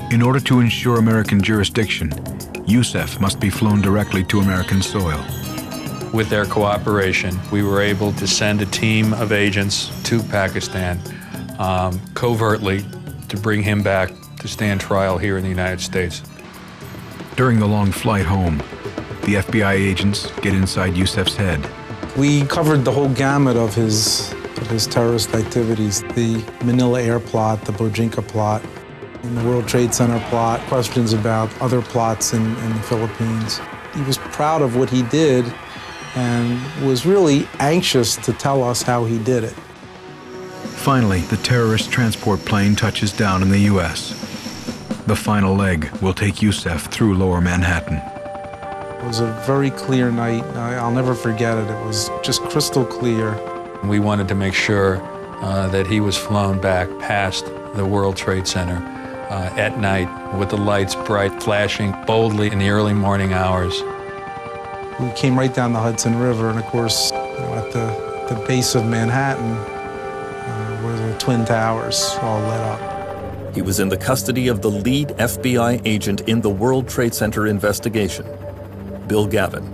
In order to ensure American jurisdiction, Yousef must be flown directly to American soil. With their cooperation, we were able to send a team of agents to Pakistan covertly to bring him back to stand trial here in the United States. During the long flight home, the FBI agents get inside Yousef's head. We covered the whole gamut of his terrorist activities, the Manila air plot, the Bojinka plot, and the World Trade Center plot, questions about other plots in the Philippines. He was proud of what he did and was really anxious to tell us how he did it. Finally, the terrorist transport plane touches down in the U.S. The final leg will take Yousef through Lower Manhattan. It was a very clear night. I'll never forget it. It was just crystal clear. We wanted to make sure that he was flown back past the World Trade Center at night with the lights bright, flashing boldly in the early morning hours. We came right down the Hudson River, and of course, at the base of Manhattan were the Twin Towers all lit up. He was in the custody of the lead FBI agent in the World Trade Center investigation, Bill Gavin.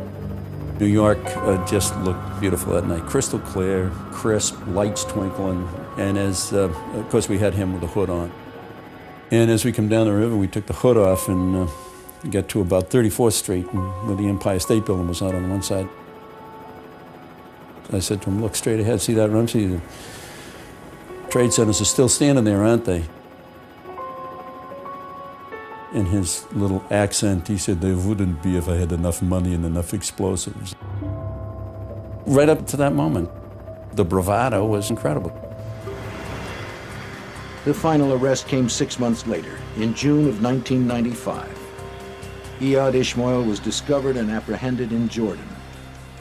New York just looked beautiful that night. Crystal clear, crisp, lights twinkling, and of course we had him with the hood on. And as we come down the river, we took the hood off and got to about 34th Street, where the Empire State Building was out on one side. I said to him, look straight ahead, see that, Ramzi? The trade centers are still standing there, aren't they? In his little accent, he said, they wouldn't be if I had enough money and enough explosives. Right up to that moment, the bravado was incredible. The final arrest came 6 months later, in June of 1995. Iyad Ishmael was discovered and apprehended in Jordan.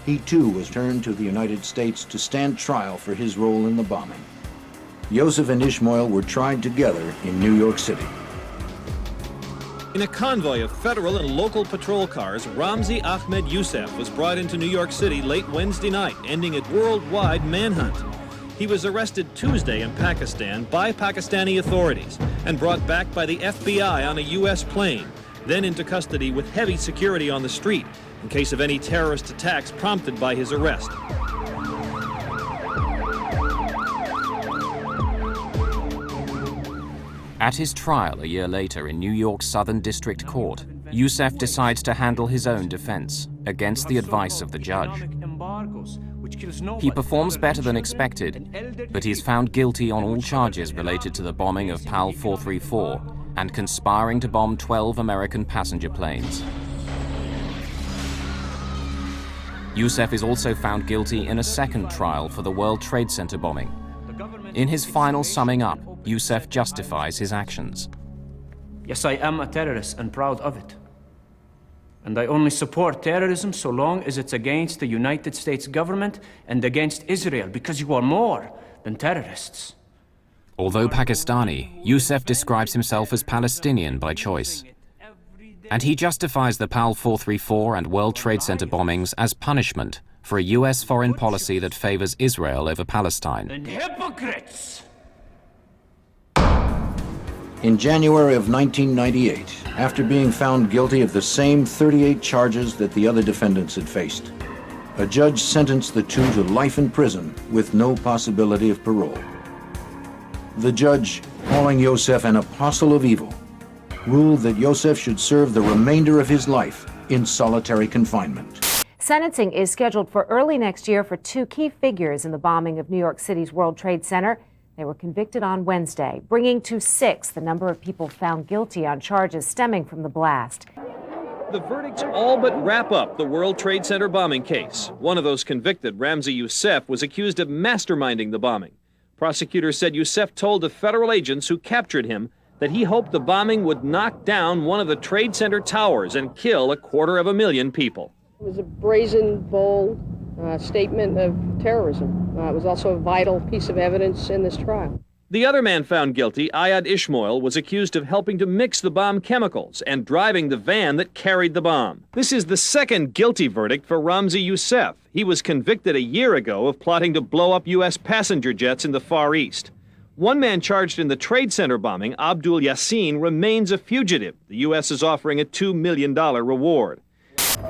He too was returned to the United States to stand trial for his role in the bombing. Yousef and Ishmael were tried together in New York City. In a convoy of federal and local patrol cars, Ramzi Ahmed Yousef was brought into New York City late Wednesday night, ending a worldwide manhunt. He was arrested Tuesday in Pakistan by Pakistani authorities and brought back by the FBI on a U.S. plane, then into custody with heavy security on the street in case of any terrorist attacks prompted by his arrest. At his trial a year later in New York's Southern District Court, Yousef decides to handle his own defense against the advice of the judge. He performs better than expected, but he is found guilty on all charges related to the bombing of PAL 434 and conspiring to bomb 12 American passenger planes. Yousef is also found guilty in a second trial for the World Trade Center bombing. In his final summing up, Yousef justifies his actions. Yes, I am a terrorist and proud of it. And I only support terrorism so long as it's against the United States government and against Israel, because you are more than terrorists. Although Pakistani, Yousef describes himself as Palestinian by choice. And he justifies the PAL 434 and World Trade Center bombings as punishment for a U.S. foreign policy that favors Israel over Palestine. And hypocrites! In January of 1998, after being found guilty of the same 38 charges that the other defendants had faced, a judge sentenced the two to life in prison with no possibility of parole. The judge, calling Yousef an apostle of evil, ruled that Yousef should serve the remainder of his life in solitary confinement. Sentencing is scheduled for early next year for two key figures in the bombing of New York City's World Trade Center. They were convicted on Wednesday, bringing to 6 the number of people found guilty on charges stemming from the blast. The verdicts all but wrap up the World Trade Center bombing case. One of those convicted, Ramzi Yousef, was accused of masterminding the bombing. Prosecutors said Yousef told the federal agents who captured him that he hoped the bombing would knock down one of the Trade Center towers and kill 250,000 people. It was a brazen, bold statement of terrorism. It was also a vital piece of evidence in this trial. The other man found guilty, Iyad Ishmael, was accused of helping to mix the bomb chemicals and driving the van that carried the bomb. This is the second guilty verdict for Ramzi Yousef. He was convicted a year ago of plotting to blow up U.S. passenger jets in the Far East. One man charged in the Trade Center bombing, Abdul Yassin, remains a fugitive. The U.S. is offering a $2 million reward.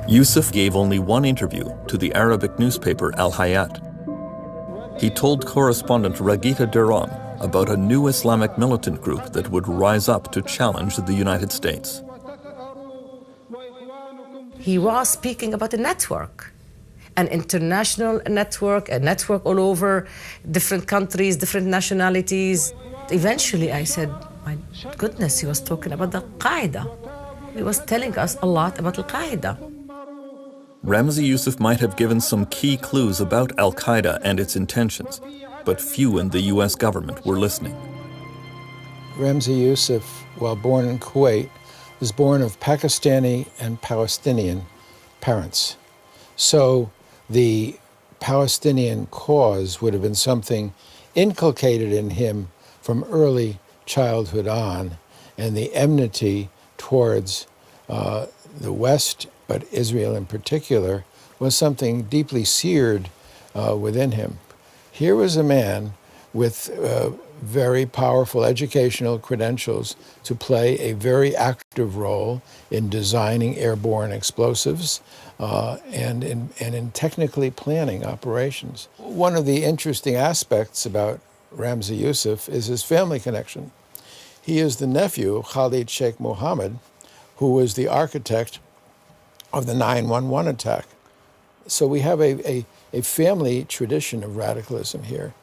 Yousef gave only one interview to the Arabic newspaper Al Hayat. He told correspondent Ragita Duran about a new Islamic militant group that would rise up to challenge the United States. He was speaking about a network, an international network, a network all over different countries, different nationalities. Eventually I said, my goodness, he was talking about Al-Qaeda. He was telling us a lot about Al-Qaeda. Ramzi Yousef might have given some key clues about Al-Qaeda and its intentions, but few in the US government were listening. Ramzi Yousef, while born in Kuwait, was born of Pakistani and Palestinian parents. So the Palestinian cause would have been something inculcated in him from early childhood on, and the enmity towards the West, but Israel in particular, was something deeply seared within him. Here was a man with very powerful educational credentials to play a very active role in designing airborne explosives and in technically planning operations. One of the interesting aspects about Ramzi Yousef is his family connection. He is the nephew of Khalid Sheikh Mohammed, who was the architect of the 9/11 attack. So we have a family tradition of radicalism here.